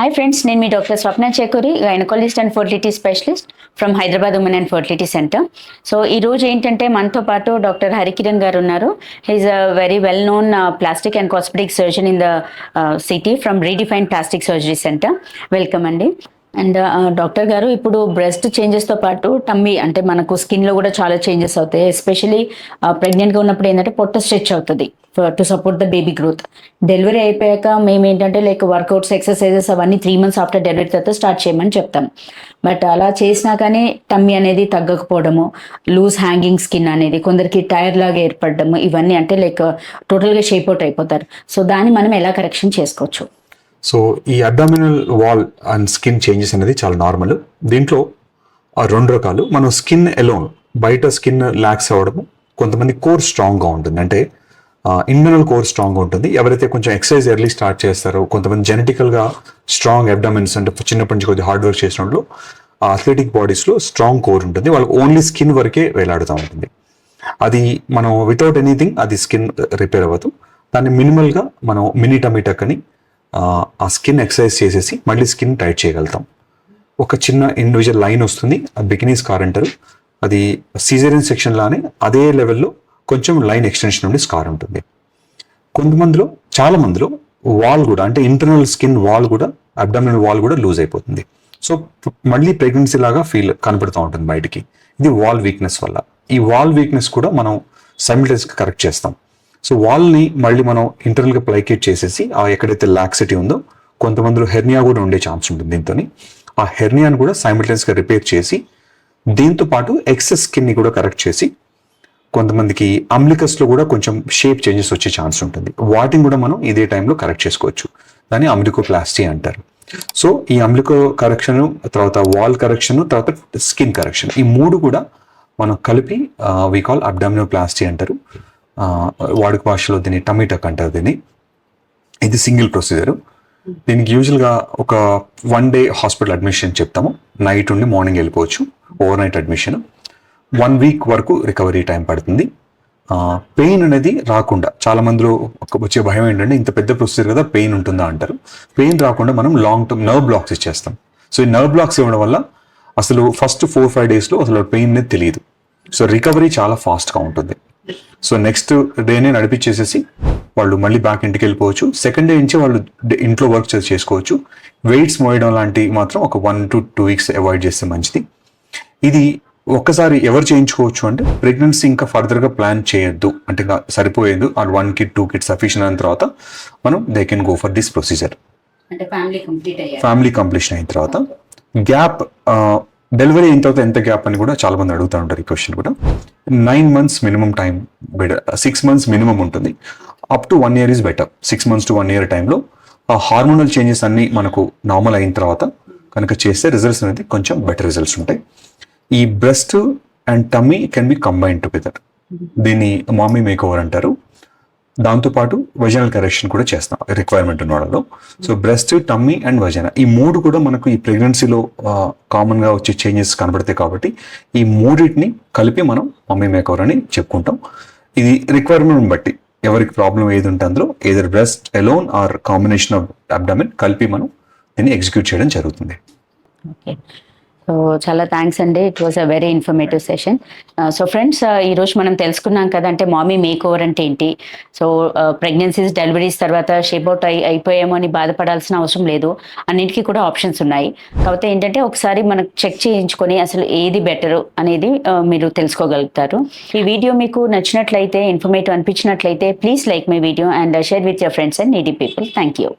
Hi friends, నేను మీ doctor Swapna Chekuri, gynaecologist and fertility specialist from Hyderabad women and fertility centre. So ఈరోజు ఏంటంటే మనతో పాటు డాక్టర్ హరికిరణ్ గారు ఉన్నారు. He is a very well known plastic and cosmetic surgeon in the city from redefine plastic surgery centre. Welcome అండి. And doctor గారు, ఇప్పుడు breast చేంజెస్తో పాటు టమ్మీ అంటే మనకు స్కిన్లో కూడా చాలా చేంజెస్ అవుతాయి. ఎస్పెషలీ ప్రెగ్నెంట్గా ఉన్నప్పుడు ఏంటంటే పొట్ట స్ట్రెచ్ అవుతుంది to support the baby growth. Delivery అయిపోయాక మేము ఏంటంటే లైక్ వర్కౌట్స్, ఎక్సర్సైజెస్ అవన్నీ 3 months ఆఫ్టర్ డెలివరీ తర్వాత స్టార్ట్ చేయమని చెప్తాం. బట్ అలా చేసినా కానీ టమ్మీ అనేది తగ్గకపోవడము, లూజ్ హ్యాంగింగ్ స్కిన్ అనేది, కొందరికి టైర్ లాగా ఏర్పడము, ఇవన్నీ అంటే లైక్ టోటల్గా షేప్ అవుట్ అయిపోతారు. సో దాన్ని మనం ఎలా కరెక్షన్ చేసుకోవచ్చు? సో ఈ abdominal wall and skin changes అనేది చాలా నార్మల్. దీంట్లో 2 రకాలు. మనం స్కిన్ ఎలోన్, బయట స్కిన్ ల్యాక్స్ అవ్వడము, కొంతమంది కోర్ స్ట్రాంగ్గా ఉంటుంది, అంటే ఇంటర్నల్ కోర్ స్ట్రాంగ్గా ఉంటుంది. ఎవరైతే కొంచెం ఎక్సర్సైజ్ ఎర్లీ స్టార్ట్ చేస్తారో, కొంతమంది జెనెటికల్గా స్ట్రాంగ్ అబ్డామిన్స్ అంటే చిన్నప్పటి నుంచి కొద్దిగా హార్డ్ వర్క్ చేసినప్పుడు అథ్లెటిక్ బాడీస్లో స్ట్రాంగ్ కోర్ ఉంటుంది, వాళ్ళకి ఓన్లీ స్కిన్ వరకే వేలాడుతూ ఉంటుంది. అది మనం వితౌట్ ఎనీథింగ్ అది స్కిన్ రిపేర్ అవ్వదు. దాన్ని మినిమల్గా మనం మినీ టమీ టక్ అని ఆ స్కిన్ ఎక్సర్సైజ్ చేసేసి మళ్ళీ స్కిన్ టైట్ చేయగలుగుతాం. ఒక చిన్న ఇండివిజువల్ లైన్ వస్తుంది, అది బికినీ స్కార్ అంటారు. అది సిజేరియన్ సెక్షన్ లానే అదే లెవెల్లో కొంచెం లైన్ ఎక్స్టెన్షన్ నుండి స్కార్ ఉంటుంది. కొంతమందిలో, చాలా మందిలో వాల్ కూడా, అంటే ఇంటర్నల్ స్కిన్ వాల్ కూడా, అబ్డామినల్ వాల్ కూడా లూజ్ అయిపోతుంది. సో మళ్ళీ ప్రెగ్నెన్సీ లాగా కనపడుతూ ఉంటుంది బయటికి. ఇది వాల్ వీక్నెస్ వల్ల. ఈ వాల్ వీక్నెస్ కూడా మనం సైమిల్టేనియస్గా కరెక్ట్ చేస్తాం. సో వాల్ని మళ్ళీ మనం ఇంటర్నల్గా ప్లైకేట్ చేసేసి ఎక్కడైతే లాక్సిటీ ఉందో, కొంతమందిలో హెర్నియా కూడా ఉండే ఛాన్స్ ఉంటుంది. దీంతో ఆ హెర్నియాని కూడా సైమిల్టేనియస్గా రిపేర్ చేసి, దీంతో పాటు ఎక్సెస్ స్కిన్ని కూడా కరెక్ట్ చేసి, కొంతమందికి అంబ్లికస్లో కూడా కొంచెం షేప్ చేంజెస్ వచ్చే ఛాన్స్ ఉంటుంది. వాటిని కూడా మనం ఇదే టైంలో కరెక్ట్ చేసుకోవచ్చు. దాన్ని అంబ్లికోప్లాస్టీ అంటారు. సో ఈ అంబ్లికో కరెక్షన్, తర్వాత వాల్ కరెక్షన్, తర్వాత స్కిన్ కరెక్షన్, ఈ 3 కూడా మనం కలిపి వి కాల్ అబ్డామినోప్లాస్టీ అంటారు. వాడుక భాషలో దీన్ని టమ్మీ టక్ అంటారు. ఇది సింగిల్ ప్రొసీజర్. దీనికి యూజువల్గా ఒక 1 day హాస్పిటల్ అడ్మిషన్ చెప్తాము. నైట్ ఉండి మార్నింగ్ వెళ్ళిపోవచ్చు, ఓవర్ నైట్ అడ్మిషన్. 1 week వరకు రికవరీ టైం పడుతుంది. పెయిన్ అనేది రాకుండా, చాలా మందిలో వచ్చే భయం ఏంటంటే ఇంత పెద్ద ప్రొసీజర్ కదా, పెయిన్ ఉంటుందా అంటారు. పెయిన్ రాకుండా మనం లాంగ్ టర్మ్ నర్వ్ బ్లాక్స్ ఇచ్చేస్తాం. సో ఈ నర్వ్ బ్లాక్స్ ఇవ్వడం వల్ల అసలు ఫస్ట్ 4-5 daysలో అసలు పెయిన్ అనేది తెలియదు. సో రికవరీ చాలా ఫాస్ట్గా ఉంటుంది. సో నెక్స్ట్ డేనే నడిపించేసేసి వాళ్ళు మళ్ళీ బ్యాక్ ఇంటికి వెళ్ళిపోవచ్చు. సెకండ్ డే నుంచి వాళ్ళు ఇంట్లో వర్క్ చేసుకోవచ్చు. వెయిట్స్ మోయడం లాంటివి మాత్రం ఒక 1 to 2 weeks అవాయిడ్ చేస్తే మంచిది. ఇది ఒక్కసారి ఎవరు చేయించుకోవచ్చు అంటే, ప్రెగ్నెన్సీ ఇంకా ఫర్దర్గా ప్లాన్ చేయొద్దు అంటే ఇంకా సరిపోయేది, ఆ 1 kid 2 kids సఫిషియెంట్ అయిన తర్వాత మనం they can go for this procedure. Family completion అయిన తర్వాత గ్యాప్, డెలివరీ అయిన తర్వాత ఎంత గ్యాప్ అని కూడా చాలా మంది అడుగుతూ ఉంటారు. ఈ క్వశ్చన్ కూడా 9 months minimum time, 6 months minimum ఉంటుంది. Up to 1 year is better. 6 months to 1 year టైంలో ఆ హార్మోనల్ చేంజెస్ అన్ని మనకు నార్మల్ అయిన తర్వాత కనుక చేస్తే రిజల్ట్స్ అనేది కొంచెం బెటర్ రిజల్ట్స్ ఉంటాయి. ఈ breast and tummy can be combine together. దీన్ని మామీ మేక్ ఓవర్ అంటారు. దాంతోపాటు వజనల్ కరెక్షన్ కూడా చేస్తాం రిక్వైర్మెంట్ ఉన్న వాళ్ళలో. సో బ్రెస్ట్, టమ్మీ అండ్ వజన, ఈ 3 కూడా మనకు ఈ ప్రెగ్నెన్సీలో కామన్గా వచ్చే చేంజెస్ కనబడతాయి. కాబట్టి ఈ 3 కలిపి మనం మమ్మీ మేకవర్ అని చెప్పుకుంటాం. ఇది రిక్వైర్మెంట్ బట్టి ఎవరికి ప్రాబ్లం ఏది ఉంటే అందులో either breast alone or combination of abdomen కలిపి మనం దీన్ని ఎగ్జిక్యూట్ చేయడం జరుగుతుంది. ఓకే, సో చాలా థ్యాంక్స్ అండి. It was a very informative session. So friends, ఈరోజు మనం తెలుసుకున్నాం కదా, అంటే మామీ మేక్ ఓవర్ అంటే ఏంటి. సో ప్రెగ్నెన్సీస్, డెలివరీస్ తర్వాత షేప్ అవుట్ అయిపోయామో అని బాధపడాల్సిన అవసరం లేదు. అన్నింటికీ కూడా ఆప్షన్స్ ఉన్నాయి. కాకపోతే ఏంటంటే ఒకసారి మనకు చెక్ చేయించుకొని అసలు ఏది బెటరు అనేది మీరు తెలుసుకోగలుగుతారు. ఈ వీడియో మీకు నచ్చినట్లయితే, ఇన్ఫర్మేటివ్ అనిపించినట్లయితే please like my video and share with your friends and needy people. Thank you.